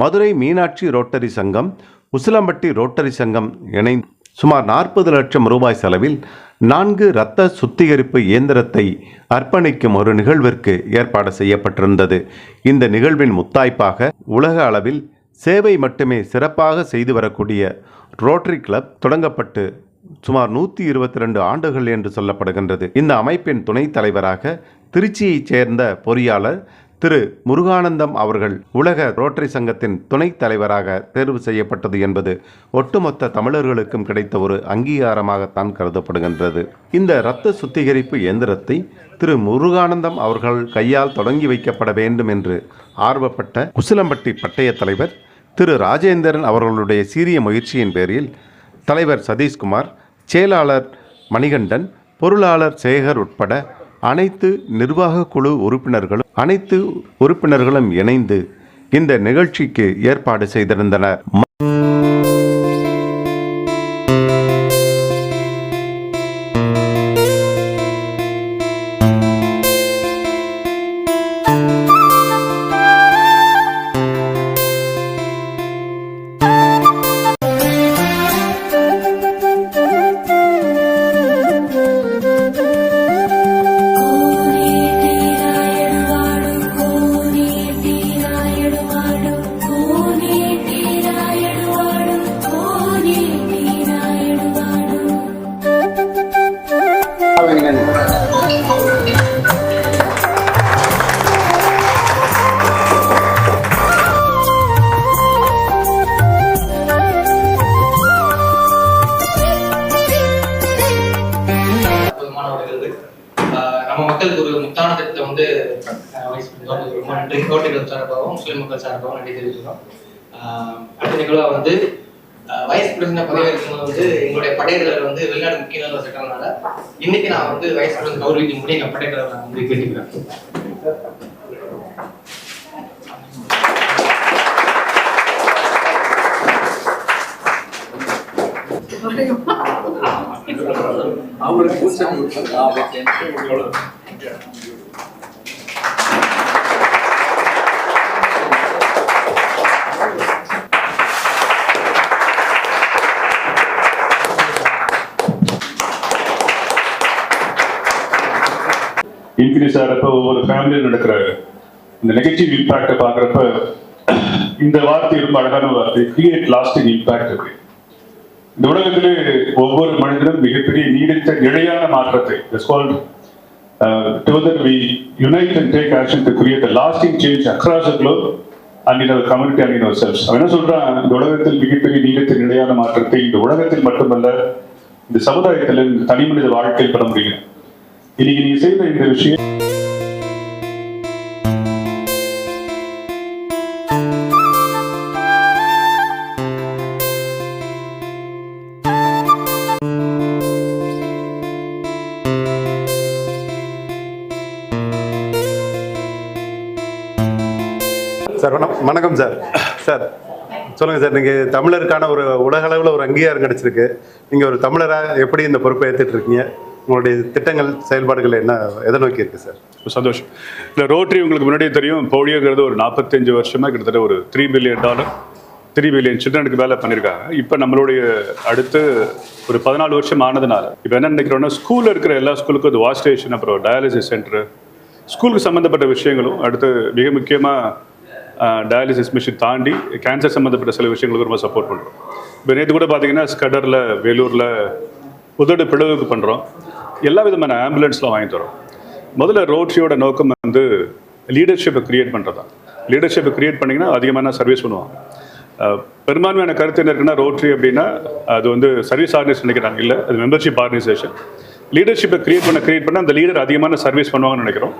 Madurai Meenakshi rotary சங்கம், Usilampatti rotary சங்கம் இணைந்து சுமார் 40 லட்சம் ரூபாய் செலவில் 4 இரத்த சுத்திகரிப்பு இயந்திரத்தை அர்ப்பணிக்கும் ஒரு நிகழ்விற்கு ஏற்பாடு செய்யப்பட்டிருந்தது. இந்த நிகழ்வின் முத்தாய்ப்பாக உலக அளவில் சேவை மட்டுமே சிறப்பாக செய்து வரக்கூடிய ரோட்டரி கிளப் தொடங்கப்பட்டு சுமார் 122 ஆண்டுகள் என்று சொல்லப்படுகின்றது. இந்த அமைப்பின் துணைத் தலைவராக திருச்சியைச் சேர்ந்த பொறியாளர் திரு முருகானந்தம் அவர்கள் உலக ரோட்டரி சங்கத்தின் துணைத் தலைவராக தேர்வு செய்யப்பட்டது என்பது ஒட்டுமொத்த தமிழர்களுக்கும் கிடைத்த ஒரு அங்கீகாரமாகத்தான் கருதப்படுகின்றது. இந்த இரத்த சுத்திகரிப்பு இயந்திரத்தை திரு முருகானந்தம் அவர்கள் கையால் தொடங்கி வைக்கப்பட வேண்டும் என்று ஆர்வப்பட்ட உசிலம்பட்டி பட்டய தலைவர் திரு ராஜேந்திரன் அவர்களுடைய சீரிய முயற்சியின் பேரில் தலைவர் சதீஷ்குமார், செயலாளர் மணிகண்டன், பொருளாளர் சேகர் உட்பட அனைத்து நிர்வாக குழு உறுப்பினர்களும் இணைந்து இந்த நிகழ்ச்சிக்கு ஏற்பாடு செய்திருந்தனர். நம்ம மக்களுக்கு ஒரு முத்தான திட்டத்தை வந்து ரொம்ப நன்றி. ரோட்டரி சார்பாகவும் முஸ்லிம் மக்கள் சார்பாகவும் நன்றி தெரிவிக்கிறோம். அடுத்த நிகழ்வா வந்து வைஸ் பிரசிடண்ட் பதவி இருக்கும்போது வந்து எங்களுடைய படையலர் வந்து வெளிநாடு முக்கிய நிலவரம் சென்றதுனால இன்னைக்கு நான் வந்து வைஸ் பிரசிடண்ட் கௌரவிக்க முடியும். எங்கள் படையலர் நான் வந்து கேட்டுக்கிறேன். இன்க்ரீஸ் ஆகிறப்ப ஒவ்வொரு ஃபேமிலியில் நடக்கிற இந்த நெகட்டிவ் இம்பாக்டை பார்க்குறப்ப இந்த வார்த்தை ரொம்ப அழகான வார்த்தை, கிரியேட் லாஸ்டிங் இம்பாக்ட் இருக்கு. இந்த உலகத்திலே ஒவ்வொரு மனிதனும் மிகப்பெரிய நீடித்த நிலையான மாற்றத்தை together we unite and take action to create a lasting change across the globe and in our community and in ourselves. அவன் என்ன சொல்றான், இந்த உலகத்தில் மிகப்பெரிய நீடித்த நிலையான மாற்றத்தை இந்த உலகத்தில் மட்டுமல்ல இந்த சமுதாயத்தில் இந்த தனி மனித வாழ்க்கையில் பெற முடியும். இன்னைக்கு நீங்க செய்த இந்த விஷயம் சார். வணக்கம் சார். சார் சொல்லுங்கள் சார், நீங்கள் தமிழருக்கான ஒரு உலக அளவில் ஒரு அங்கீகாரம் கிடச்சிருக்கு. நீங்கள் ஒரு தமிழராக எப்படி இந்த பொறுப்பை ஏற்றுட்டு இருக்கீங்க? உங்களுடைய திட்டங்கள் செயல்பாடுகள் என்ன, எதை நோக்கி இருக்குது சார்? சந்தோஷம். இல்லை, ரோட்டரி உங்களுக்கு முன்னாடியே தெரியும், போலியோங்கிறது ஒரு 45 வருஷமாக கிட்டத்தட்ட ஒரு $3 பில்லியன் சில்ட்ரனுக்கு மேலே பண்ணியிருக்காங்க. இப்போ நம்மளுடைய அடுத்து ஒரு 14 வருஷம் ஆனதுனால இப்போ என்ன நினைக்கிறோன்னா, ஸ்கூலில் இருக்கிற எல்லா ஸ்கூலுக்கும் அது வாஷ் ஸ்டேஷன், அப்புறம் டயாலிசிஸ் சென்டர், ஸ்கூலுக்கு சம்மந்தப்பட்ட விஷயங்களும், அடுத்து மிக முக்கியமாக டயாலிசிஸ் மிஷின் தாண்டி கேன்சர் சம்மந்தப்பட்ட சில விஷயங்களுக்கு ரொம்ப சப்போர்ட் பண்ணுறோம். இப்போ நேற்று கூட பார்த்தீங்கன்னா ஸ்கடரில், வேலூரில் உதடு பிளவுக்கு பண்ணுறோம். எல்லா விதமான ஆம்புலன்ஸ்லாம் வாங்கி தரோம். முதல்ல ரோட்டரியோட நோக்கம் வந்து லீடர்ஷிப்பை க்ரியேட் பண்ணுறது தான். லீடர்ஷிப்பை க்ரியேட் பண்ணிங்கன்னா அதிகமான சர்வீஸ் பண்ணுவாங்க. பெரும்பான்மையான கருத்து என்ன இருக்குன்னா, ரோட்டரி அப்படின்னா அது வந்து சர்வீஸ் ஆர்கனைசேஷன் நினைக்கிறாங்க. இல்லை, அது மெம்பர்ஷிப் ஆர்கனைசேஷன். லீடர்ஷிப்பை க்ரியேட் பண்ண அந்த லீடர் அதிகமான சர்வீஸ் பண்ணுவாங்கன்னு நினைக்கிறோம்.